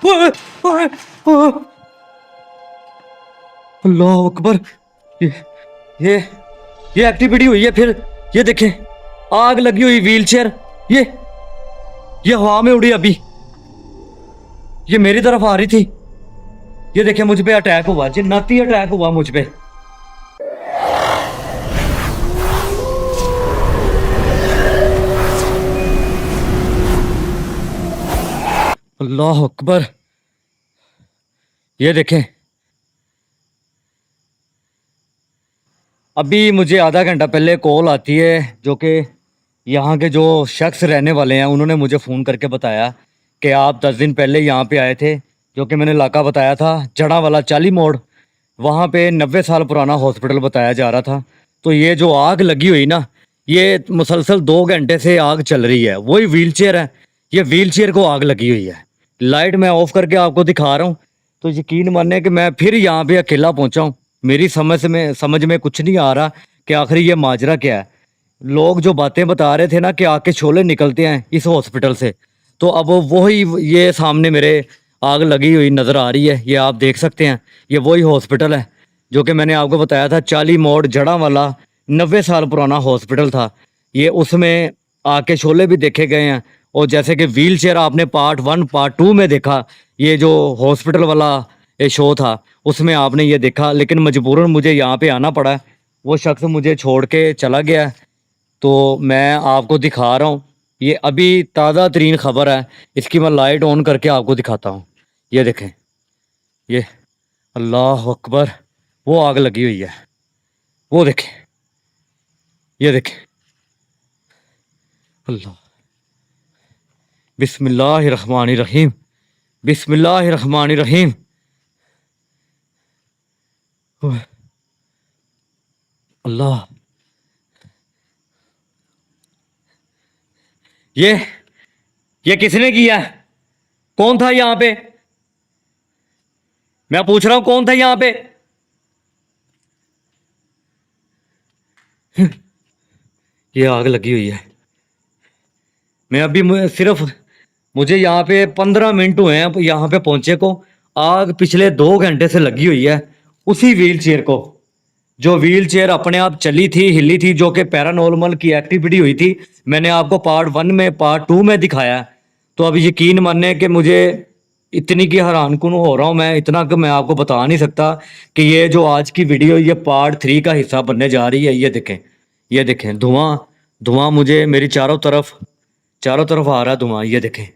ओए, ओए, ओए, अल्लाह अकबर। ये ये ये एक्टिविटी हुई है फिर। ये देखें, आग लगी हुई व्हील चेयर। ये ये हवा में उड़ी अभी। ये मेरी तरफ आ रही थी। ये देखें, मुझ पे अटैक हुआ, जिन्नाती अटैक हुआ मुझ पे। अल्लाह अकबर। ये देखें, अभी मुझे आधा घंटा पहले कॉल आती है, जो कि यहाँ के जो शख्स रहने वाले हैं उन्होंने मुझे फ़ोन करके बताया कि आप 10 दिन पहले यहाँ पे आए थे। जो कि मैंने इलाका बताया था, जड़ा वाला चाली मोड़, वहाँ पे 90 साल पुराना हॉस्पिटल बताया जा रहा था। तो ये जो आग लगी हुई ना, ये मुसलसल 2 घंटे से आग चल रही है। वही व्हील चेयर है, ये व्हील चेयर को आग लगी हुई है। लाइट मैं ऑफ करके आपको दिखा रहा हूँ। तो यकीन माने कि मैं फिर यहाँ पे अकेला पहुँचा हूँ। मेरी समझ में कुछ नहीं आ रहा कि आखिर ये माजरा क्या है। लोग जो बातें बता रहे थे ना कि आग के शोले निकलते हैं इस हॉस्पिटल से, तो अब वही ये सामने मेरे आग लगी हुई नज़र आ रही है। ये आप देख सकते हैं, ये वही हॉस्पिटल है जो कि मैंने आपको बताया था, चाली मोड़ जड़ा वाला 90 साल पुराना हॉस्पिटल था। ये उसमें आग के शोले भी देखे गए हैं। और जैसे कि व्हील चेयर आपने पार्ट 1 पार्ट 2 में देखा, ये जो हॉस्पिटल वाला ये शो था उसमें आपने ये देखा, लेकिन मजबूरन मुझे यहाँ पे आना पड़ा। वो शख्स मुझे छोड़ के चला गया। तो मैं आपको दिखा रहा हूँ, ये अभी ताज़ा तरीन खबर है। इसकी मैं लाइट ऑन करके आपको दिखाता हूँ। ये देखें, ये अल्लाह अकबर, वो आग लगी हुई है। वो देखें, ये देखें, अल्लाह। बिस्मिल्लाहिर्रहमानिर्रहीम, बिस्मिल्लाहिर्रहमानिर्रहीम। ओह, अल्लाह। ये ये किसने किया? कौन था यहाँ पे? मैं पूछ रहा हूँ, कौन था यहाँ पे? ये आग लगी हुई है। मैं अभी सिर्फ, मुझे यहाँ पे 15 मिनट हुए हैं यहाँ पे पहुंचे को। आग पिछले 2 घंटे से लगी हुई है उसी व्हील चेयर को। जो व्हील चेयर अपने आप चली थी, हिली थी, जो कि पैरानॉर्मल की एक्टिविटी हुई थी। मैंने आपको पार्ट 1 में पार्ट 2 में दिखाया। तो अब यकीन मानने कि मुझे इतनी की हैरान कुन हो रहा हूँ मैं, इतना कि मैं आपको बता नहीं सकता कि ये जो आज की वीडियो, ये पार्ट 3 का हिस्सा बनने जा रही है। ये देखें, ये देखें, धुआं धुआं मुझे मेरी चारों तरफ आ रहा है धुआं। ये देखें,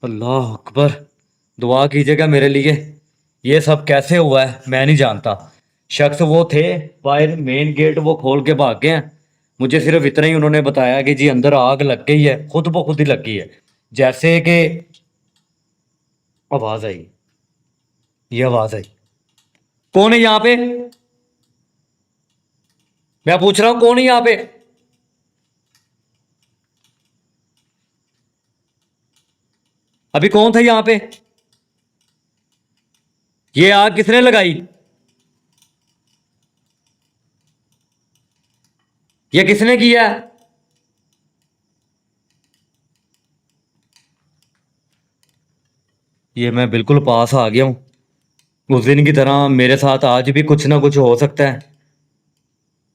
अल्लाह अकबर। दुआ कीजिएगा मेरे लिए। ये सब कैसे हुआ है मैं नहीं जानता। शख्स वो थे बाहर, मेन गेट वो खोल के भाग गए हैं। मुझे सिर्फ इतना ही उन्होंने बताया कि जी अंदर आग लग गई है, खुद ब खुद ही लग गई है। जैसे कि आवाज आई, ये आवाज आई। कौन है यहाँ पे? मैं पूछ रहा हूँ, कौन है यहाँ पे? अभी कौन था यहाँ पे? ये आग किसने लगाई? ये किसने किया? ये मैं बिल्कुल पास आ गया हूँ। उस दिन की तरह मेरे साथ आज भी कुछ ना कुछ हो सकता है।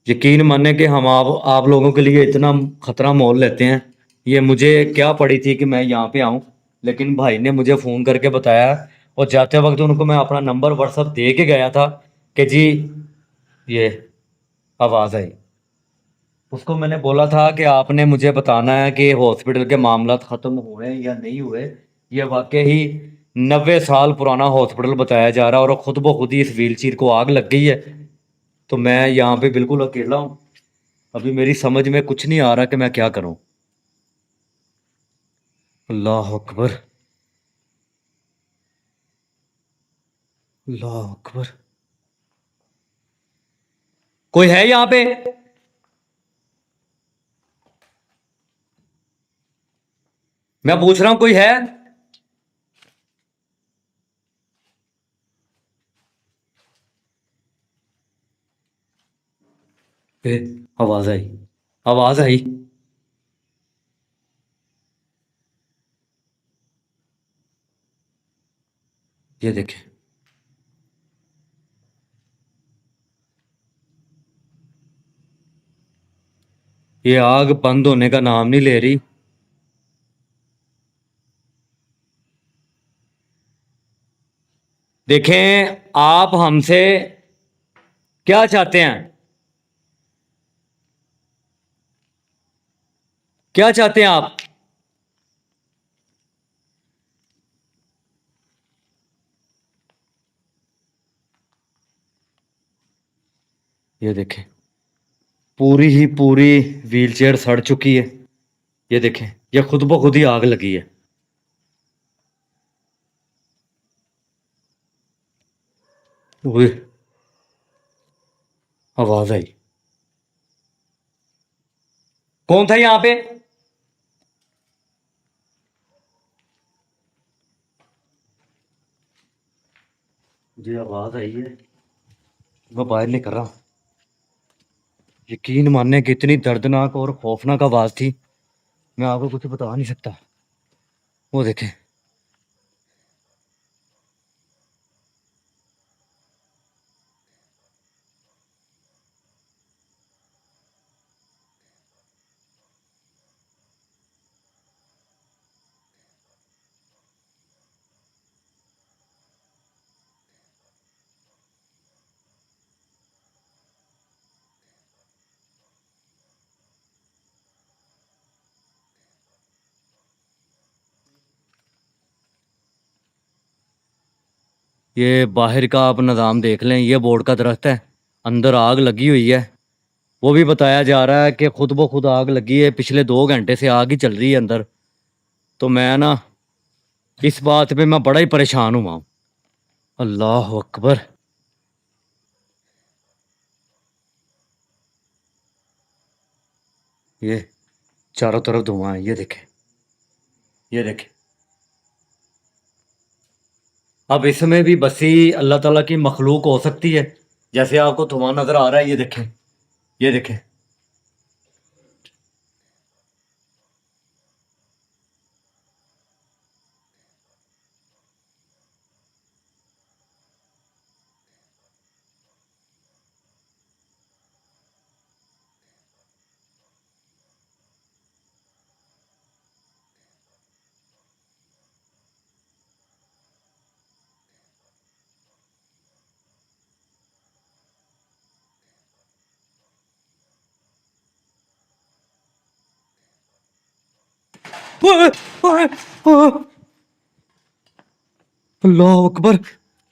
यकीन माने कि हम आप लोगों के लिए इतना खतरा मोल लेते हैं। ये मुझे क्या पड़ी थी कि मैं यहाँ पे आऊँ, लेकिन भाई ने मुझे फ़ोन करके बताया। और जाते वक्त उनको मैं अपना नंबर व्हाट्सअप दे के गया था कि जी ये आवाज़ आई। उसको मैंने बोला था कि आपने मुझे बताना है कि हॉस्पिटल के मामला ख़त्म हुए या नहीं हुए। ये वाकई ही 90 साल पुराना हॉस्पिटल बताया जा रहा है, और खुद ब खुद ही इस व्हील चेयर को आग लग गई है। तो मैं यहाँ पे बिल्कुल अकेला हूँ। अभी मेरी समझ में कुछ नहीं आ रहा कि मैं क्या करूं। अल्लाह अकबर, अल्लाह अकबर। कोई है यहाँ पे? मैं पूछ रहा हूँ, कोई है? ए, आवाज आई, आवाज आई। ये देखें, ये आग बंद होने का नाम नहीं ले रही। देखें, आप हमसे क्या चाहते हैं? क्या चाहते हैं आप? ये देखें, पूरी ही पूरी व्हीलचेयर सड़ चुकी है। ये देखें, ये खुद ब खुद ही आग लगी है। ओए, आवाज आई। कौन था यहां पे? मुझे आवाज आई है, मैं बाहर नहीं कर रहा। यकीन मानने की इतनी दर्दनाक और खौफनाक आवाज थी, मैं आपको कुछ बता नहीं सकता। वो देखें, ये बाहर का आप निज़ाम देख लें। ये बोर्ड का दरख्त है, अंदर आग लगी हुई है। वो भी बताया जा रहा है कि खुद ब खुद आग लगी है, पिछले 2 घंटे से आग ही चल रही है अंदर। तो मैं ना, इस बात पे मैं बड़ा ही परेशान हुआ हूँ। अल्लाह अकबर। ये चारों तरफ धुआं है, ये देखें, ये देखें। अब इसमें भी बसी अल्लाह ताला की मखलूक हो सकती है। जैसे आपको धुआं नजर आ रहा है, ये देखें, ये देखें। ओए, ओए, ओए, अल्लाह अकबर।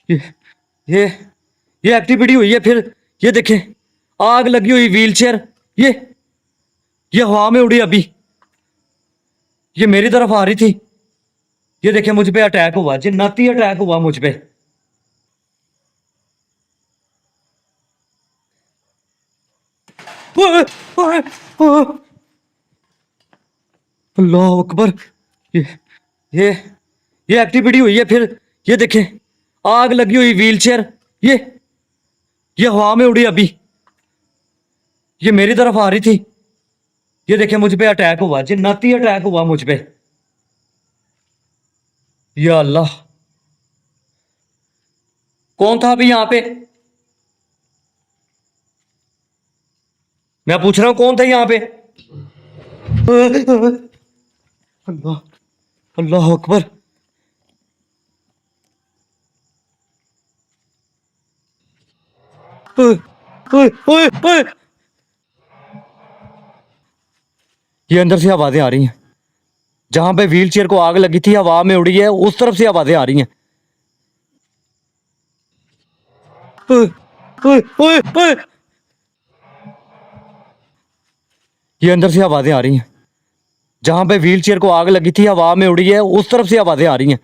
ये ये ये एक्टिविटी हुई है फिर। ये देखें, आग लगी हुई व्हीलचेयर। ये ये हवा में उड़ी अभी, ये मेरी तरफ आ रही थी। ये देखें, मुझ पे अटैक हुआ, जिन्नाती अटैक हुआ मुझ पे। ओए, ओए, ओए, अल्लाह अकबर। ये ये ये एक्टिविटी हुई है फिर। ये देखें, आग लगी हुई व्हीलचेयर। ये ये हवा में उड़ी अभी, ये मेरी तरफ आ रही थी। ये देखें, मुझ पे अटैक हुआ, जिन्नाती अटैक हुआ मुझ पे। या अल्लाह, कौन था अभी यहां पे? मैं पूछ रहा हूं, कौन था यहां पे? अल्लाह, अल्लाह अकबर। ओए, ओए, ओए, ओए। ये अंदर से आवाजें आ रही हैं। जहां पे व्हील चेयर को आग लगी थी, हवा में उड़ी है, उस तरफ से आवाजें आ रही हैं। ओए, ओए, ओए, ओए। ये अंदर से आवाजें आ रही हैं। जहां पे व्हील चेयर को आग लगी थी, हवा में उड़ी है, उस तरफ से आवाजें आ रही हैं।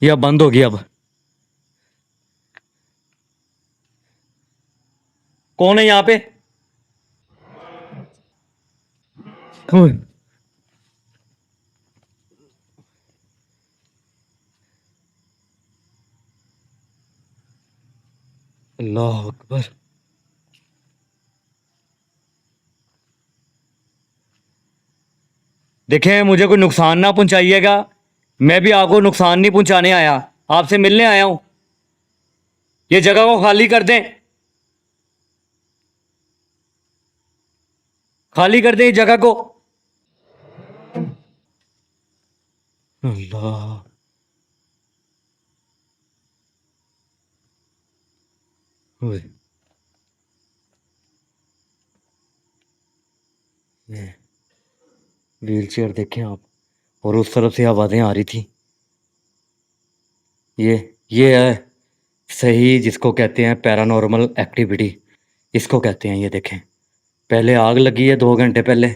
ये अब बंद होगी। अब कौन है यहाँ पे? ओए, अल्लाह अकबर। देखें, मुझे कोई नुकसान ना पहुंचाइएगा। मैं भी आपको नुकसान नहीं पहुंचाने आया, आपसे मिलने आया हूं। ये जगह को खाली कर दें, खाली कर दें इस जगह को। अल्लाह। ओए, ये व्हील चेयर देखें आप, और उस तरफ से आवाज़ें आ रही थी। ये ये है सही जिसको कहते हैं पैरानॉर्मल एक्टिविटी, इसको कहते हैं। ये देखें, पहले आग लगी है 2 घंटे पहले,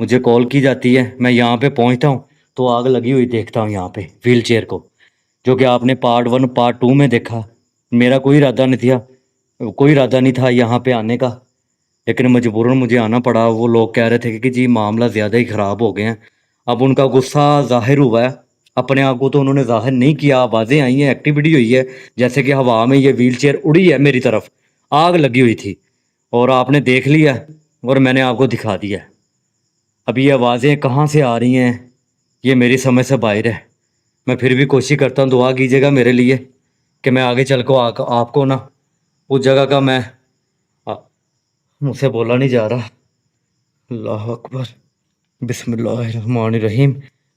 मुझे कॉल की जाती है, मैं यहाँ पे पहुँचता हूँ तो आग लगी हुई देखता हूँ यहाँ पे व्हील चेयर को, जो कि आपने पार्ट 1 पार्ट 2 में देखा। मेरा कोई इरादा नहीं था यहाँ पे आने का, लेकिन मजबूरन मुझे आना पड़ा। वो लोग कह रहे थे कि जी मामला ज़्यादा ही ख़राब हो गए हैं। अब उनका गुस्सा ज़ाहिर हुआ है, अपने आप को तो उन्होंने ज़ाहिर नहीं किया, आवाज़ें आई हैं, एक्टिविटी हुई है, जैसे कि हवा में ये व्हील चेयर उड़ी है मेरी तरफ, आग लगी हुई थी, और आपने देख लिया और मैंने आपको दिखा दिया। अब ये आवाज़ें कहाँ से आ रही हैं ये मेरी समझ से बाहर है। मैं फिर भी कोशिश करता हूँ, दुआ कीजिएगा मेरे लिए कि मैं आगे चल को आपको ना उस जगह का मैं आ, मुझसे बोला नहीं जा रहा। अल्लाह अकबर, बिस्मिल्लाहिर्रहमानिर्रहीम,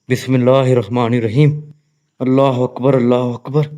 बिस्मिल्लाहिर्रहमानिर्रहीम, अल्लाह अकबर, अल्लाह अकबर।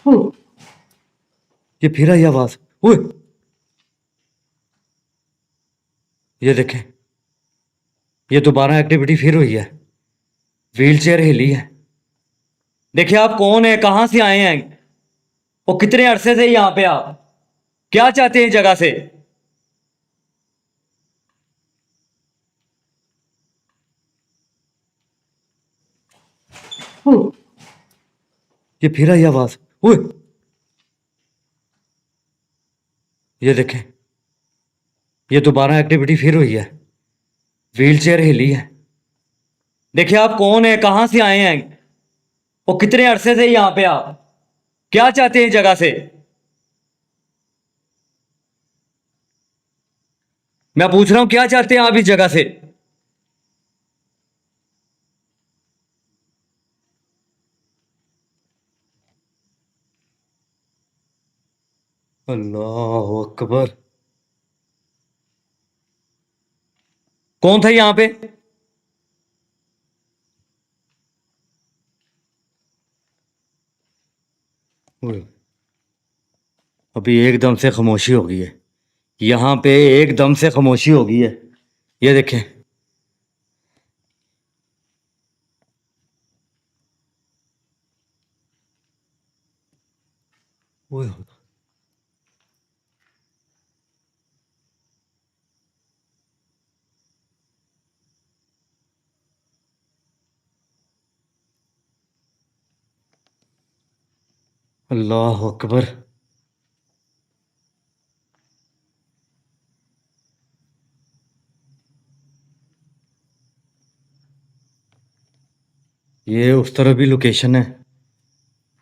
ओह, ये फिर आई आवाज़। ओए, ये देखें, ये दोबारा एक्टिविटी फिर हुई है, व्हील चेयर हिली है। देखिए आप कौन है, कहाँ से आए हैं, और कितने अरसे से यहाँ पे, आप क्या चाहते हैं इस जगह से? ओह, ये फिर आई आवाज़। ओए, ये देखें, ये दोबारा एक्टिविटी फिर हुई है, व्हील चेयर हिली है। देखिए आप कौन है, कहाँ से आए हैं, और कितने अरसे से यहाँ पे, आप क्या चाहते हैं इस जगह से? मैं पूछ रहा हूँ क्या चाहते हैं आप इस जगह से? अल्लाह अकबर। कौन था यहाँ पे? ओए, अभी एकदम से खामोशी हो गई है, यहाँ पे एकदम से खामोशी हो गई है। ये देखें, ओए, अल्लाह अकबर। ये उस तरफ भी लोकेशन है,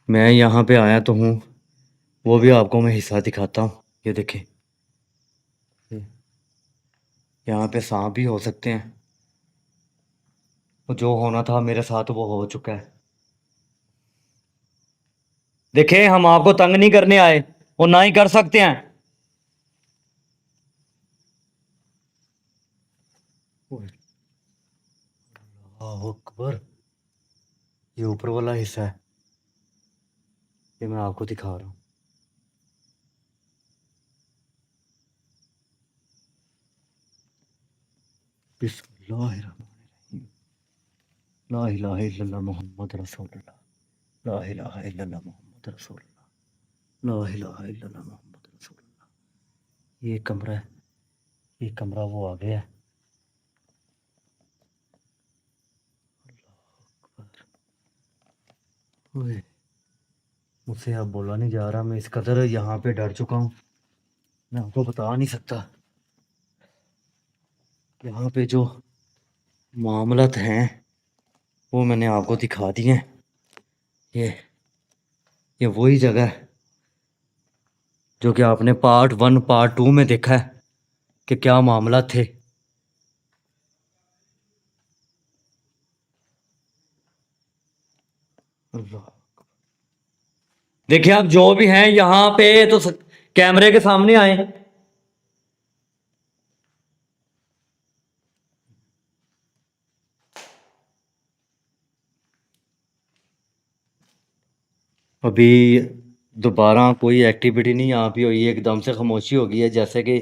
मैं यहाँ पे आया तो हूँ, वो भी आपको मैं हिस्सा दिखाता हूँ। ये देखें, यहाँ पे सांप भी हो सकते हैं, और जो होना था मेरे साथ वो हो चुका है। देखें, हम आपको तंग नहीं करने आए, और ना ही कर सकते हैं। ओए, अल्लाह अकबर। ये ऊपर वाला हिस्सा है, ये मैं आपको दिखा रहा हूँ। बिस्मिल्लाहिर्रहमानिर्रहीम, ला इलाहा इल्लल्लाह मुहम्मद रसूलुल्लाह, ला इलाहा इल्लल्लाह मुहम्मद रसूलुल्लाह, ला इलाहा इल्लल्लाह मुहम्मद रसूलुल्लाह। ये कमरा है, ये कमरा वो आ गया है, ओए, मुझसे अब बोला नहीं जा रहा, मैं इस कदर यहाँ पे डर चुका हूँ, मैं आपको बता नहीं सकता। यहाँ पे जो मामलत हैं वो मैंने आपको दिखा दिए हैं। ये ये वही जगह है जो कि आपने पार्ट 1 पार्ट 2 में देखा है कि क्या मामला थे। अल्लाह। देखिए, आप जो भी हैं यहाँ पे तो कैमरे के सामने आए। अभी दोबारा कोई एक्टिविटी नहीं यहाँ पे हुई, एकदम से खामोशी हो गई है, जैसे कि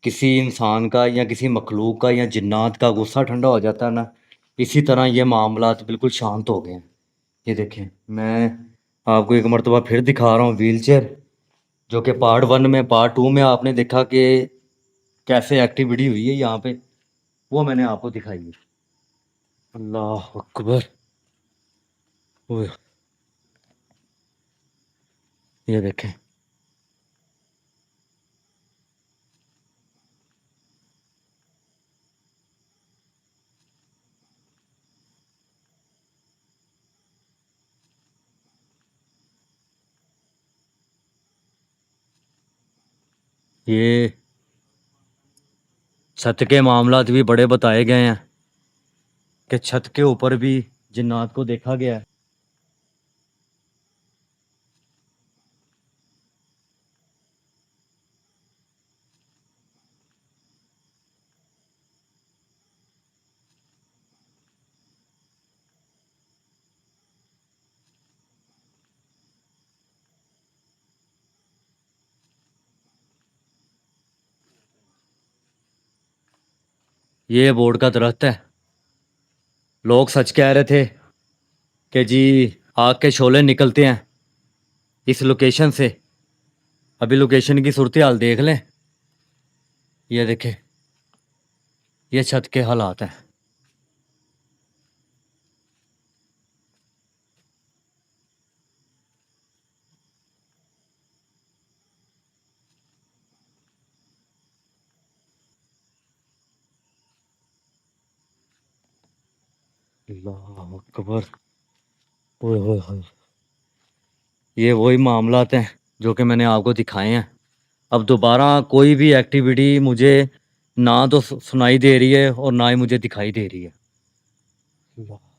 किसी इंसान का या किसी मखलूक का या जिन्नात का गुस्सा ठंडा हो जाता है ना, इसी तरह ये मामलात बिल्कुल शांत हो गए हैं। ये देखें, मैं आपको एक मरतबा फिर दिखा रहा हूँ व्हील चेयर, जो कि पार्ट 1 में पार्ट 2 में आपने देखा कि कैसे एक्टिविटी हुई है यहाँ पे, वो मैंने आपको दिखाई है। अल्लाह अकबर। ओए, ये देखें, ये छत के मामलात भी बड़े बताए गए हैं कि छत के ऊपर भी जिन्नात को देखा गया है। ये बोर्ड का दरख्त है। लोग सच कह रहे थे कि जी आग के शोले निकलते हैं इस लोकेशन से। अभी लोकेशन की सूरत हाल देख लें। ये देखें, ये छत के हालात हैं। अल्लाह अकबर। ओए होए होए। ये वही मामलात हैं जो कि मैंने आपको दिखाए हैं। अब दोबारा कोई भी एक्टिविटी मुझे ना तो सुनाई दे रही है और ना ही मुझे दिखाई दे रही है। अल्लाह।